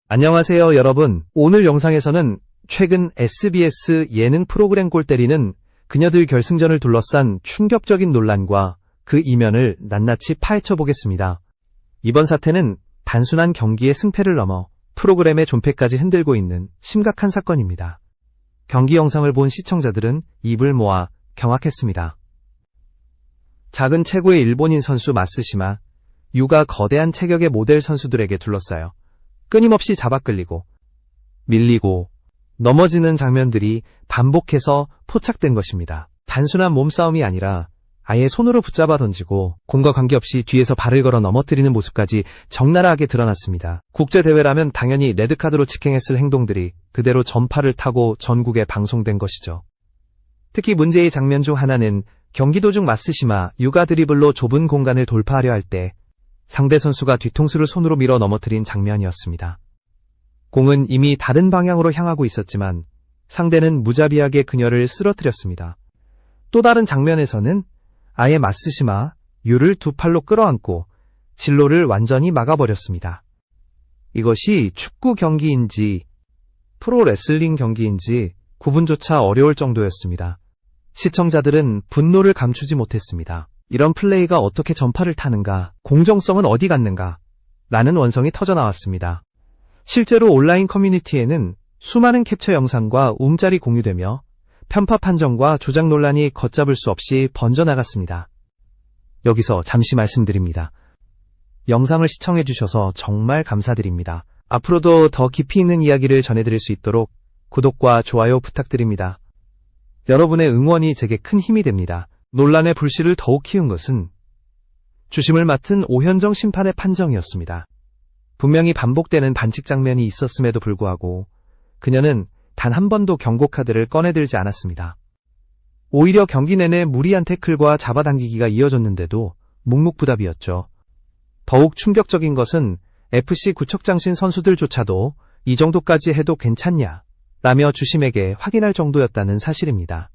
안녕하세요, 여러분. 오늘 영상에서는 최근 SBS 예능 프로그램 골 때리는 그녀들 결승전을 둘러싼 충격적인 논란과 그 이면을 낱낱이 파헤쳐 보겠습니다. 이번 사태는 단순한 경기의 승패를 넘어 프로그램의 존폐까지 흔들고 있는 심각한 사건입니다. 경기 영상을 본 시청자들은 입을 모아 경악했습니다. 작은 체구의 일본인 선수 마쓰시마 유가 거대한 체격의 모델 선수들에게 둘러싸여 끊임없이 잡아끌리고 밀리고 넘어지는 장면들이 반복해서 포착된 것입니다. 단순한 몸싸움이 아니라 아예 손으로 붙잡아 던지고 공과 관계없이 뒤에서 발을 걸어 넘어뜨리는 모습까지 적나라하게 드러났습니다. 국제대회라면 당연히 레드카드로 직행했을 행동들이 그대로 전파를 타고 전국에 방송된 것이죠. 특히 문제의 장면 중 하나는 경기 도중 마쓰시마 유가 드리블로 좁은 공간을 돌파하려 할 때 상대 선수가 뒤통수를 손으로 밀어 넘어뜨린 장면이었습니다. 공은 이미 다른 방향으로 향하고 있었지만 상대는 무자비하게 그녀를 쓰러뜨렸습니다. 또 다른 장면에서는 아예 마쓰시마 유를 두 팔로 끌어안고 진로를 완전히 막아버렸습니다. 이것이 축구 경기인지 프로레슬링 경기인지 구분조차 어려울 정도였습니다. 시청자들은 분노를 감추지 못했습니다. 이런 플레이가 어떻게 전파를 타는가, 공정성은 어디 갔는가 라는 원성이 터져나왔습니다. 실제로 온라인 커뮤니티에는 수많은 캡처 영상과 움짤이 공유되며 편파 판정과 조작 논란이 걷잡을 수 없이 번져나갔습니다. 여기서 잠시 말씀드립니다. 영상을 시청해주셔서 정말 감사드립니다. 앞으로도 더 깊이 있는 이야기를 전해드릴 수 있도록 구독과 좋아요 부탁드립니다. 여러분의 응원이 제게 큰 힘이 됩니다. 논란의 불씨를 더욱 키운 것은 주심을 맡은 오현정 심판의 판정이었습니다. 분명히 반복되는 반칙 장면이 있었음에도 불구하고 그녀는 단 한 번도 경고 카드를 꺼내들지 않았습니다. 오히려 경기 내내 무리한 태클과 잡아당기기가 이어졌는데도 묵묵부답이었죠. 더욱 충격적인 것은 FC 구척장신 선수들조차도 이 정도까지 해도 괜찮냐 라며 주심에게 확인할 정도였다는 사실입니다.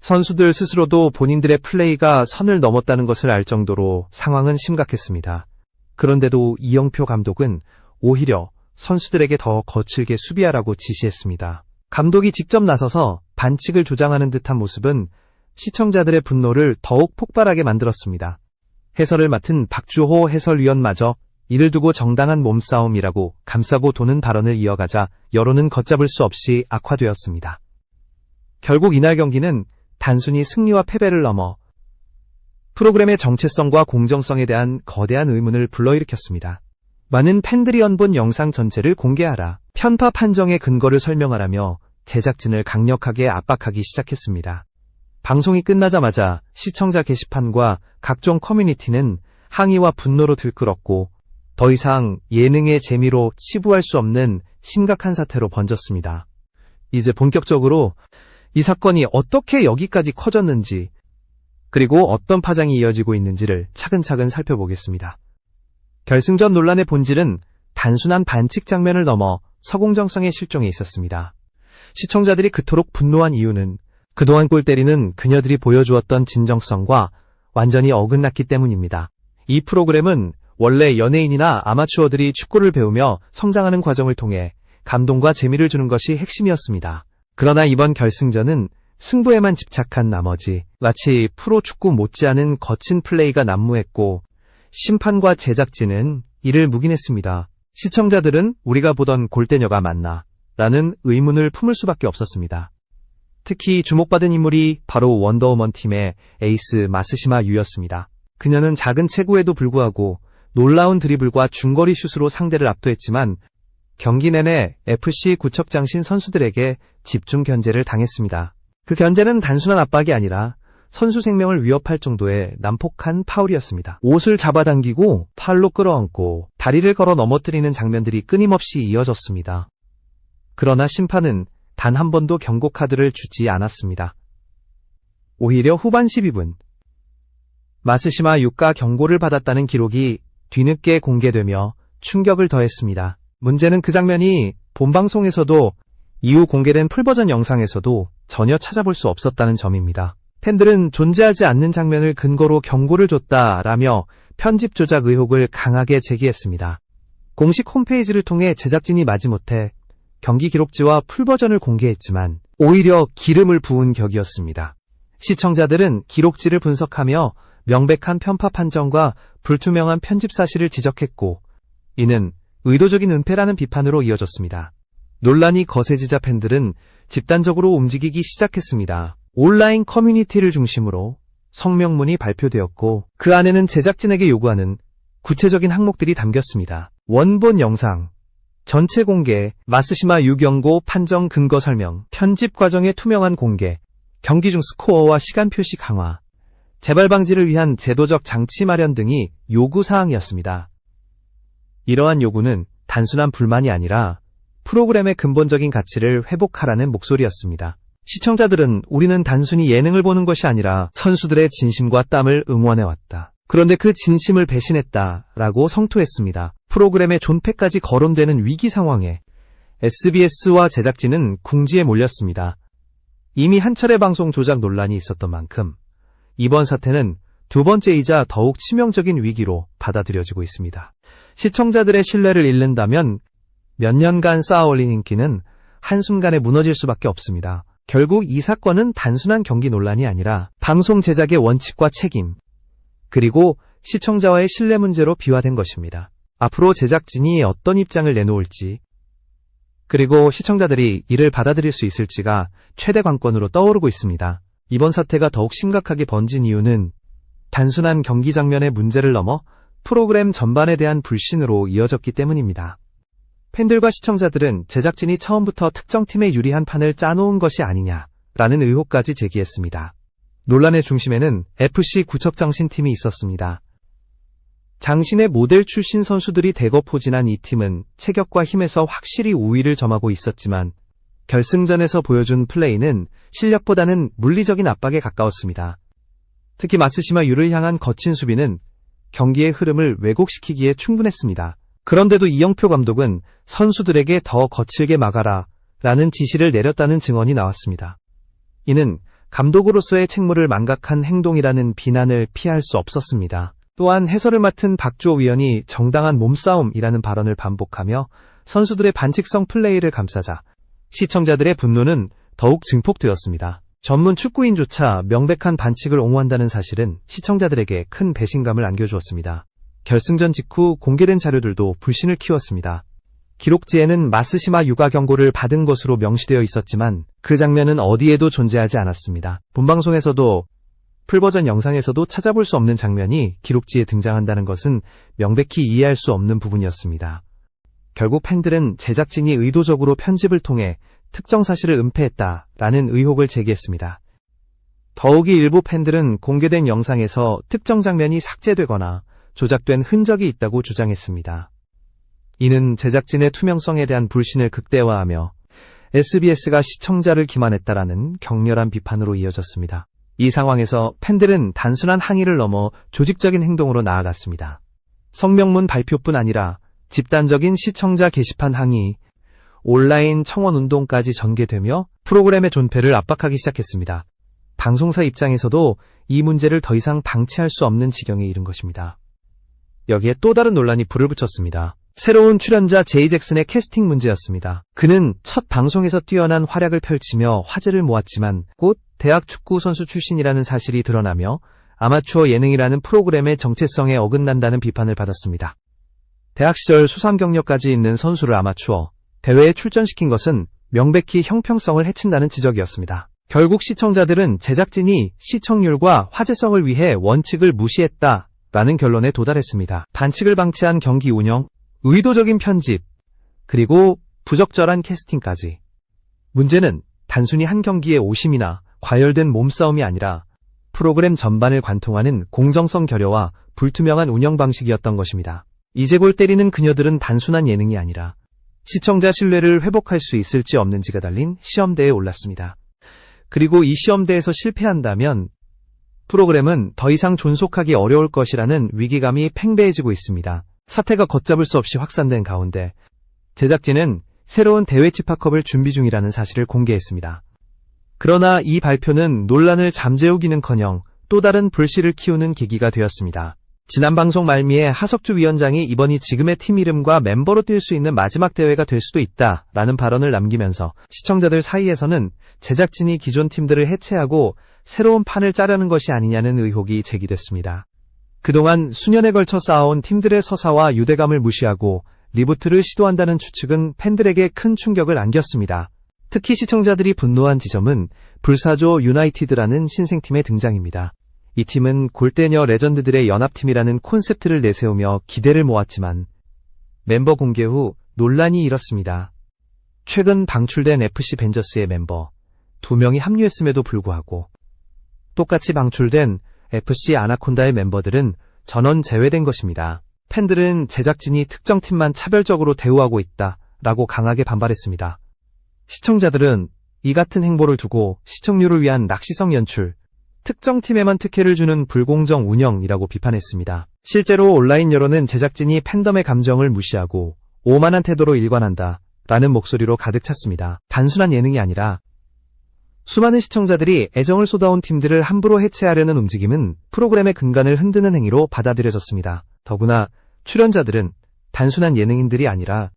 선수들 스스로도 본인들의 플레이가 선을 넘었다는 것을 알 정도로 상황은 심각했습니다. 그런데도 이영표 감독은 오히려 선수들에게 더 거칠게 수비하라고 지시했습니다. 감독이 직접 나서서 반칙을 조장하는 듯한 모습은 시청자들의 분노를 더욱 폭발하게 만들었습니다. 해설을 맡은 박주호 해설위원마저 이를 두고 정당한 몸싸움이라고 감싸고 도는 발언을 이어가자 여론은 걷잡을 수 없이 악화되었습니다. 결국 이날 경기는 단순히 승리와 패배를 넘어 프로그램의 정체성과 공정성에 대한 거대한 의문을 불러일으켰습니다. 많은 팬들이 연 본 영상 전체를 공개하라, 편파 판정의 근거를 설명하라며 제작진을 강력하게 압박하기 시작했습니다. 방송이 끝나자마자 시청자 게시판과 각종 커뮤니티는 항의와 분노로 들끓었고 더 이상 예능의 재미로 치부할 수 없는 심각한 사태로 번졌습니다. 이제 본격적으로 이 사건이 어떻게 여기까지 커졌는지 그리고 어떤 파장이 이어지고 있는지를 차근차근 살펴보겠습니다. 결승전 논란의 본질은 단순한 반칙 장면을 넘어 서공정성의 실종에 있었습니다. 시청자들이 그토록 분노한 이유는 그동안 골 때리는 그녀들이 보여주었던 진정성과 완전히 어긋났기 때문입니다. 이 프로그램은 원래 연예인이나 아마추어들이 축구를 배우며 성장하는 과정을 통해 감동과 재미를 주는 것이 핵심이었습니다. 그러나 이번 결승전은 승부에만 집착한 나머지 마치 프로축구 못지않은 거친 플레이가 난무했고 심판과 제작진은 이를 묵인했습니다. 시청자들은 우리가 보던 골대녀가 맞나? 라는 의문을 품을 수밖에 없었습니다. 특히 주목받은 인물이 바로 원더우먼 팀의 에이스 마쓰시마 유였습니다. 그녀는 작은 체구에도 불구하고 놀라운 드리블과 중거리 슛으로 상대를 압도했지만 경기 내내 FC 구척장신 선수들에게 집중 견제를 당했습니다. 그 견제는 단순한 압박이 아니라 선수 생명을 위협할 정도의 난폭한 파울이었습니다. 옷을 잡아당기고 팔로 끌어안고 다리를 걸어 넘어뜨리는 장면들이 끊임없이 이어졌습니다. 그러나 심판은 단 한 번도 경고 카드를 주지 않았습니다. 오히려 후반 12분 마쓰시마 유가 경고를 받았다는 기록이 뒤늦게 공개되며 충격을 더했습니다. 문제는 그 장면이 본방송에서도 이후 공개된 풀버전 영상에서도 전혀 찾아볼 수 없었다는 점입니다. 팬들은 존재하지 않는 장면을 근거로 경고를 줬다라며 편집 조작 의혹을 강하게 제기했습니다. 공식 홈페이지를 통해 제작진이 마지못해 경기 기록지와 풀버전을 공개했지만 오히려 기름을 부은 격이었습니다. 시청자들은 기록지를 분석하며 명백한 편파 판정과 불투명한 편집 사실을 지적했고, 이는 의도적인 은폐라는 비판으로 이어졌습니다. 논란이 거세지자 팬들은 집단적으로 움직이기 시작했습니다. 온라인 커뮤니티를 중심으로 성명문이 발표되었고, 그 안에는 제작진에게 요구하는 구체적인 항목들이 담겼습니다. 원본 영상, 전체 공개, 마쓰시마 유경고 판정 근거 설명, 편집 과정의 투명한 공개, 경기 중 스코어와 시간 표시 강화, 재발 방지를 위한 제도적 장치 마련 등이 요구사항이었습니다. 이러한 요구는 단순한 불만이 아니라 프로그램의 근본적인 가치를 회복하라는 목소리였습니다. 시청자들은 우리는 단순히 예능을 보는 것이 아니라 선수들의 진심과 땀을 응원해왔다. 그런데 그 진심을 배신했다라고 성토했습니다. 프로그램의 존폐까지 거론되는 위기 상황에 SBS와 제작진은 궁지에 몰렸습니다. 이미 한 차례 방송 조작 논란이 있었던 만큼 이번 사태는 두 번째이자 더욱 치명적인 위기로 받아들여지고 있습니다. 시청자들의 신뢰를 잃는다면 몇 년간 쌓아올린 인기는 한순간에 무너질 수밖에 없습니다. 결국 이 사건은 단순한 경기 논란이 아니라 방송 제작의 원칙과 책임, 그리고 시청자와의 신뢰 문제로 비화된 것입니다. 앞으로 제작진이 어떤 입장을 내놓을지, 그리고 시청자들이 이를 받아들일 수 있을지가 최대 관건으로 떠오르고 있습니다. 이번 사태가 더욱 심각하게 번진 이유는 단순한 경기 장면의 문제를 넘어 프로그램 전반에 대한 불신으로 이어졌기 때문입니다. 팬들과 시청자들은 제작진이 처음부터 특정 팀에 유리한 판을 짜놓은 것이 아니냐라는 의혹까지 제기했습니다. 논란의 중심에는 FC 구척장신팀이 있었습니다. 장신의 모델 출신 선수들이 대거 포진한 이 팀은 체격과 힘에서 확실히 우위를 점하고 있었지만 결승전에서 보여준 플레이는 실력보다는 물리적인 압박에 가까웠습니다. 특히 마쓰시마 유를 향한 거친 수비는 경기의 흐름을 왜곡시키기에 충분했습니다. 그런데도 이영표 감독은 선수들에게 더 거칠게 막아라 라는 지시를 내렸다는 증언이 나왔습니다. 이는 감독으로서의 책무를 망각한 행동이라는 비난을 피할 수 없었습니다. 또한 해설을 맡은 박주호 위원이 정당한 몸싸움이라는 발언을 반복하며 선수들의 반칙성 플레이를 감싸자 시청자들의 분노는 더욱 증폭되었습니다. 전문 축구인조차 명백한 반칙을 옹호한다는 사실은 시청자들에게 큰 배신감을 안겨주었습니다. 결승전 직후 공개된 자료들도 불신을 키웠습니다. 기록지에는 마쓰시마 육아 경고를 받은 것으로 명시되어 있었지만 그 장면은 어디에도 존재하지 않았습니다. 본방송에서도 풀버전 영상에서도 찾아볼 수 없는 장면이 기록지에 등장한다는 것은 명백히 이해할 수 없는 부분이었습니다. 결국 팬들은 제작진이 의도적으로 편집을 통해 특정 사실을 은폐했다라는 의혹을 제기했습니다. 더욱이 일부 팬들은 공개된 영상에서 특정 장면이 삭제되거나 조작된 흔적이 있다고 주장했습니다. 이는 제작진의 투명성에 대한 불신을 극대화하며 SBS가 시청자를 기만했다라는 격렬한 비판으로 이어졌습니다. 이 상황에서 팬들은 단순한 항의를 넘어 조직적인 행동으로 나아갔습니다. 성명문 발표뿐 아니라 집단적인 시청자 게시판 항의, 온라인 청원 운동까지 전개되며 프로그램의 존폐를 압박하기 시작했습니다. 방송사 입장에서도 이 문제를 더 이상 방치할 수 없는 지경에 이른 것입니다. 여기에 또 다른 논란이 불을 붙였습니다. 새로운 출연자 제이 잭슨의 캐스팅 문제였습니다. 그는 첫 방송에서 뛰어난 활약을 펼치며 화제를 모았지만 곧 대학 축구 선수 출신이라는 사실이 드러나며 아마추어 예능이라는 프로그램의 정체성에 어긋난다는 비판을 받았습니다. 대학 시절 수상 경력까지 있는 선수를 아마추어 대회에 출전시킨 것은 명백히 형평성을 해친다는 지적이었습니다. 결국 시청자들은 제작진이 시청률과 화제성을 위해 원칙을 무시했다라는 결론에 도달했습니다. 반칙을 방치한 경기 운영, 의도적인 편집, 그리고 부적절한 캐스팅까지. 문제는 단순히 한 경기의 오심이나 과열된 몸싸움이 아니라 프로그램 전반을 관통하는 공정성 결여와 불투명한 운영 방식이었던 것입니다. 이제 골 때리는 그녀들은 단순한 예능이 아니라 시청자 신뢰를 회복할 수 있을지 없는지가 달린 시험대에 올랐습니다. 그리고 이 시험대에서 실패한다면 프로그램은 더 이상 존속하기 어려울 것이라는 위기감이 팽배해지고 있습니다. 사태가 걷잡을 수 없이 확산된 가운데 제작진은 새로운 대회 집합컵을 준비 중이라는 사실을 공개했습니다. 그러나 이 발표는 논란을 잠재우기는커녕 또 다른 불씨를 키우는 계기가 되었습니다. 지난 방송 말미에 하석주 위원장이 이번이 지금의 팀 이름과 멤버로 뛸 수 있는 마지막 대회가 될 수도 있다라는 발언을 남기면서 시청자들 사이에서는 제작진이 기존 팀들을 해체하고 새로운 판을 짜려는 것이 아니냐는 의혹이 제기됐습니다. 그동안 수년에 걸쳐 쌓아온 팀들의 서사와 유대감을 무시하고 리부트를 시도한다는 추측은 팬들에게 큰 충격을 안겼습니다. 특히 시청자들이 분노한 지점은 불사조 유나이티드라는 신생팀의 등장입니다. 이 팀은 골대녀 레전드들의 연합팀이라는 콘셉트를 내세우며 기대를 모았지만 멤버 공개 후 논란이 일었습니다. 최근 방출된 FC 벤저스의 멤버 2명이 합류했음에도 불구하고 똑같이 방출된 FC 아나콘다의 멤버들은 전원 제외된 것입니다. 팬들은 제작진이 특정 팀만 차별적으로 대우하고 있다라고 강하게 반발했습니다. 시청자들은 이 같은 행보를 두고 시청률을 위한 낚시성 연출, 특정 팀에만 특혜를 주는 불공정 운영이라고 비판했습니다. 실제로 온라인 여론은 제작진이 팬덤의 감정을 무시하고 오만한 태도로 일관한다 라는 목소리로 가득 찼습니다. 단순한 예능이 아니라 수많은 시청자들이 애정을 쏟아온 팀들을 함부로 해체하려는 움직임은 프로그램의 근간을 흔드는 행위로 받아들여졌습니다. 더구나 출연자들은 단순한 예능인들이 아니라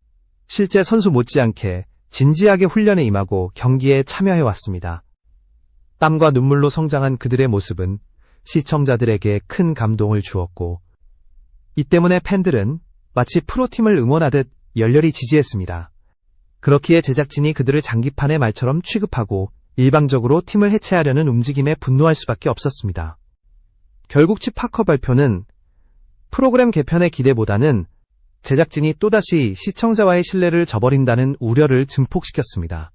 실제 선수 못지않게 진지하게 훈련에 임하고 경기에 참여해왔습니다. 땀과 눈물로 성장한 그들의 모습은 시청자들에게 큰 감동을 주었고 이 때문에 팬들은 마치 프로팀을 응원하듯 열렬히 지지했습니다. 그렇기에 제작진이 그들을 장기판의 말처럼 취급하고 일방적으로 팀을 해체하려는 움직임에 분노할 수밖에 없었습니다. 결국 치파커 발표는 프로그램 개편의 기대보다는 제작진이 또다시 시청자와의 신뢰를 저버린다는 우려를 증폭시켰습니다.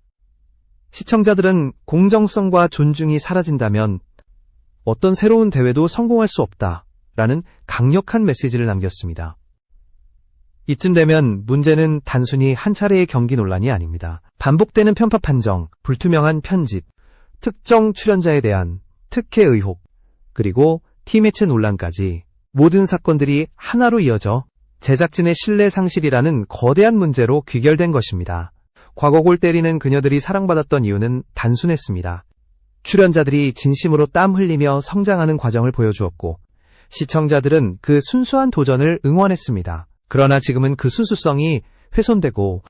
시청자들은 공정성과 존중이 사라진다면 어떤 새로운 대회도 성공할 수 없다라는 강력한 메시지를 남겼습니다. 이쯤 되면 문제는 단순히 한 차례의 경기 논란이 아닙니다. 반복되는 편파 판정, 불투명한 편집, 특정 출연자에 대한 특혜 의혹, 그리고 팀 해체 논란까지 모든 사건들이 하나로 이어져 제작진의 신뢰 상실이라는 거대한 문제로 귀결된 것입니다. 과거 골 때리는 그녀들이 사랑받았던 이유는 단순했습니다. 출연자들이 진심으로 땀 흘리며 성장하는 과정을 보여주었고 시청자들은 그 순수한 도전을 응원했습니다. 그러나 지금은 그 순수성이 훼손되고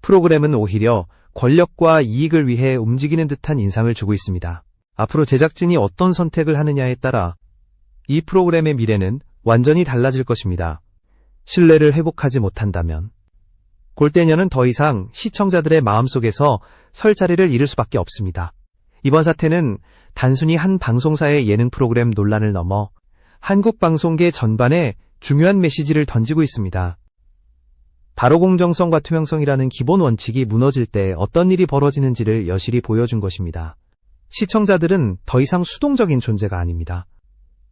프로그램은 오히려 권력과 이익을 위해 움직이는 듯한 인상을 주고 있습니다. 앞으로 제작진이 어떤 선택을 하느냐에 따라 이 프로그램의 미래는 완전히 달라질 것입니다. 신뢰를 회복하지 못한다면 골대녀는 더 이상 시청자들의 마음속에서 설 자리를 잃을 수밖에 없습니다. 이번 사태는 단순히 한 방송사의 예능 프로그램 논란을 넘어 한국 방송계 전반에 중요한 메시지를 던지고 있습니다. 바로 공정성과 투명성이라는 기본 원칙이 무너질 때 어떤 일이 벌어지는지를 여실히 보여준 것입니다. 시청자들은 더 이상 수동적인 존재가 아닙니다.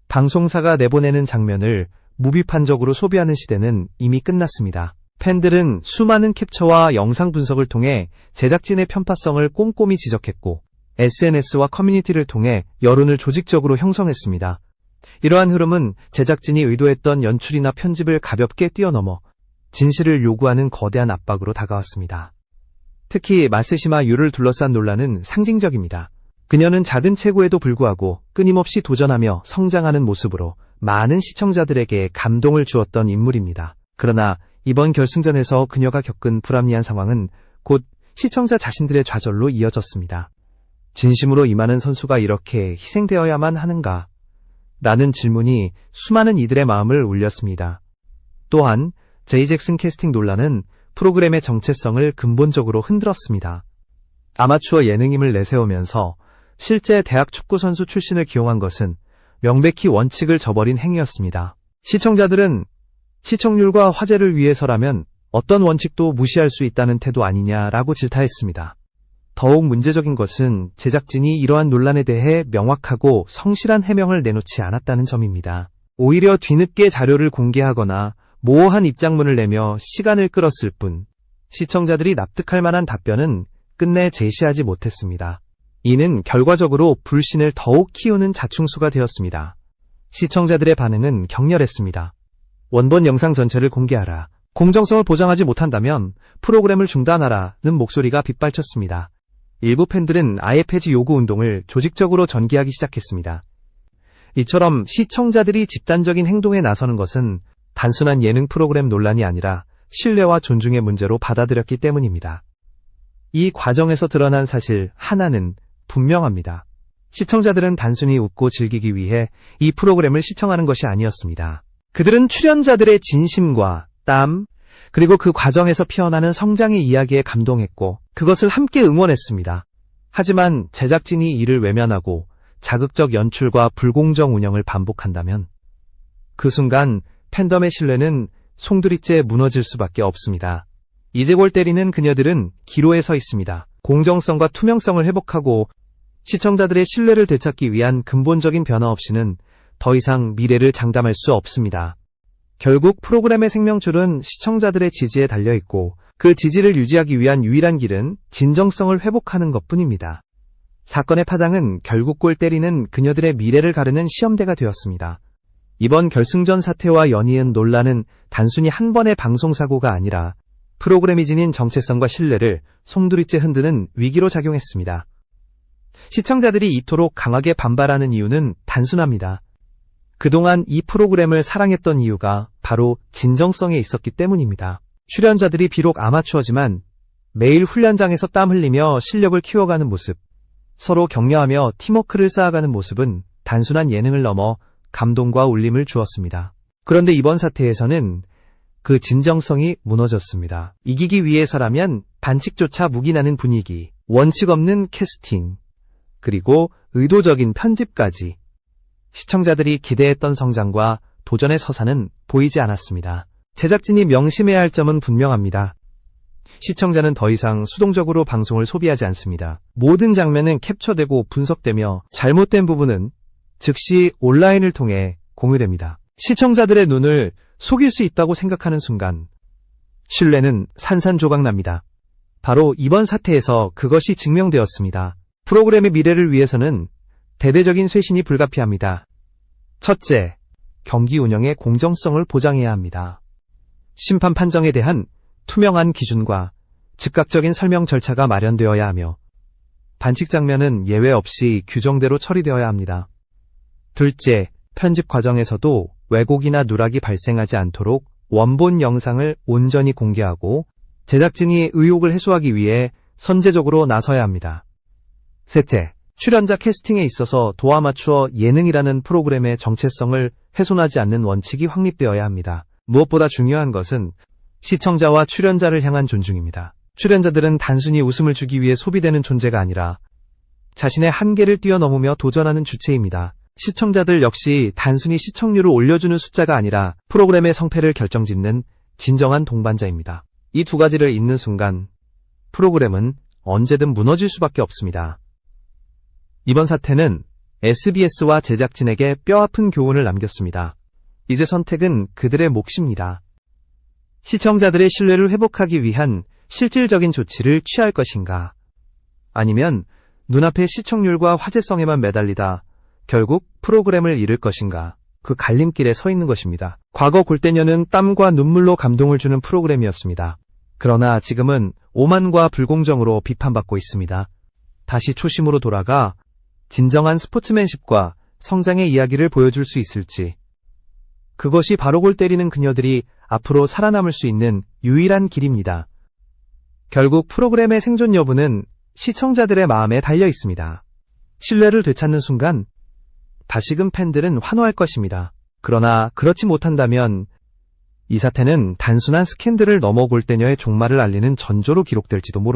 방송사가 내보내는 장면을 무비판적으로 소비하는 시대는 이미 끝났습니다. 팬들은 수많은 캡처와 영상 분석을 통해 제작진의 편파성을 꼼꼼히 지적했고 SNS와 커뮤니티를 통해 여론을 조직적으로 형성했습니다. 이러한 흐름은 제작진이 의도했던 연출이나 편집을 가볍게 뛰어넘어 진실을 요구하는 거대한 압박으로 다가왔습니다. 특히 마쓰시마 유를 둘러싼 논란은 상징적입니다. 그녀는 작은 체구에도 불구하고 끊임없이 도전하며 성장하는 모습으로 많은 시청자들에게 감동을 주었던 인물입니다. 그러나 이번 결승전에서 그녀가 겪은 불합리한 상황은 곧 시청자 자신들의 좌절로 이어졌습니다. 진심으로 임하는 선수가 이렇게 희생되어야만 하는가? 라는 질문이 수많은 이들의 마음을 울렸습니다. 또한 제이 잭슨 캐스팅 논란은 프로그램의 정체성을 근본적으로 흔들었습니다. 아마추어 예능임을 내세우면서 실제 대학 축구 선수 출신을 기용한 것은 명백히 원칙을 저버린 행위였습니다. 시청자들은 시청률과 화제를 위해서라면 어떤 원칙도 무시할 수 있다는 태도 아니냐라고 질타했습니다. 더욱 문제적인 것은 제작진이 이러한 논란에 대해 명확하고 성실한 해명을 내놓지 않았다는 점입니다. 오히려 뒤늦게 자료를 공개하거나 모호한 입장문을 내며 시간을 끌었을 뿐 시청자들이 납득할 만한 답변은 끝내 제시하지 못했습니다. 이는 결과적으로 불신을 더욱 키우는 자충수가 되었습니다. 시청자들의 반응은 격렬했습니다. 원본 영상 전체를 공개하라. 공정성을 보장하지 못한다면 프로그램을 중단하라는 목소리가 빗발쳤습니다. 일부 팬들은 아예 폐지 요구 운동을 조직적으로 전개하기 시작했습니다. 이처럼 시청자들이 집단적인 행동에 나서는 것은 단순한 예능 프로그램 논란이 아니라 신뢰와 존중의 문제로 받아들였기 때문입니다. 이 과정에서 드러난 사실 하나는 분명합니다. 시청자들은 단순히 웃고 즐기기 위해 이 프로그램을 시청하는 것이 아니었습니다. 그들은 출연자들의 진심과 땀, 그리고 그 과정에서 피어나는 성장의 이야기에 감동했고 그것을 함께 응원했습니다. 하지만 제작진이 이를 외면하고 자극적 연출과 불공정 운영을 반복한다면 그 순간 팬덤의 신뢰는 송두리째 무너질 수밖에 없습니다. 이제 골 때리는 그녀들은 기로에 서 있습니다. 공정성과 투명성을 회복하고 시청자들의 신뢰를 되찾기 위한 근본적인 변화 없이는 더 이상 미래를 장담할 수 없습니다. 결국 프로그램의 생명줄은 시청자들의 지지에 달려있고 그 지지를 유지하기 위한 유일한 길은 진정성을 회복하는 것뿐입니다. 사건의 파장은 결국 골 때리는 그녀들의 미래를 가르는 시험대가 되었습니다. 이번 결승전 사태와 연이은 논란은 단순히 한 번의 방송사고가 아니라 프로그램이 지닌 정체성과 신뢰를 송두리째 흔드는 위기로 작용했습니다. 시청자들이 이토록 강하게 반발하는 이유는 단순합니다. 그동안 이 프로그램을 사랑했던 이유가 바로 진정성에 있었기 때문입니다. 출연자들이 비록 아마추어지만 매일 훈련장에서 땀 흘리며 실력을 키워가는 모습, 서로 격려하며 팀워크를 쌓아가는 모습은 단순한 예능을 넘어 감동과 울림을 주었습니다. 그런데 이번 사태에서는 그 진정성이 무너졌습니다. 이기기 위해서라면 반칙조차 묵인하는 분위기, 원칙 없는 캐스팅, 그리고 의도적인 편집까지 시청자들이 기대했던 성장과 도전의 서사는 보이지 않았습니다. 제작진이 명심해야 할 점은 분명합니다. 시청자는 더 이상 수동적으로 방송을 소비하지 않습니다. 모든 장면은 캡처되고 분석되며 잘못된 부분은 즉시 온라인을 통해 공유됩니다. 시청자들의 눈을 속일 수 있다고 생각하는 순간 신뢰는 산산조각납니다. 바로 이번 사태에서 그것이 증명되었습니다. 프로그램의 미래를 위해서는 대대적인 쇄신이 불가피합니다. 첫째, 경기 운영의 공정성을 보장해야 합니다. 심판 판정에 대한 투명한 기준과 즉각적인 설명 절차가 마련되어야 하며 반칙 장면은 예외 없이 규정대로 처리되어야 합니다. 둘째, 편집 과정에서도 왜곡이나 누락이 발생하지 않도록 원본 영상을 온전히 공개하고 제작진이 의혹을 해소하기 위해 선제적으로 나서야 합니다. 셋째, 출연자 캐스팅에 있어서 도아마추어 예능이라는 프로그램의 정체성을 훼손하지 않는 원칙이 확립되어야 합니다. 무엇보다 중요한 것은 시청자와 출연자를 향한 존중입니다. 출연자들은 단순히 웃음을 주기 위해 소비되는 존재가 아니라 자신의 한계를 뛰어넘으며 도전하는 주체입니다. 시청자들 역시 단순히 시청률을 올려주는 숫자가 아니라 프로그램의 성패를 결정짓는 진정한 동반자입니다. 이 두 가지를 잇는 순간 프로그램은 언제든 무너질 수밖에 없습니다. 이번 사태는 SBS와 제작진에게 뼈아픈 교훈을 남겼습니다. 이제 선택은 그들의 몫입니다. 시청자들의 신뢰를 회복하기 위한 실질적인 조치를 취할 것인가? 아니면 눈앞의 시청률과 화제성에만 매달리다 결국 프로그램을 잃을 것인가? 그 갈림길에 서 있는 것입니다. 과거 골대녀는 땀과 눈물로 감동을 주는 프로그램이었습니다. 그러나 지금은 오만과 불공정으로 비판받고 있습니다. 다시 초심으로 돌아가 진정한 스포츠맨십과 성장의 이야기를 보여줄 수 있을지, 그것이 바로 골 때리는 그녀들이 앞으로 살아남을 수 있는 유일한 길입니다. 결국 프로그램의 생존 여부는 시청자들의 마음에 달려 있습니다. 신뢰를 되찾는 순간 다시금 팬들은 환호할 것입니다. 그러나 그렇지 못한다면 이 사태는 단순한 스캔들을 넘어 골대녀의 종말을 알리는 전조로 기록될지도 모릅니다.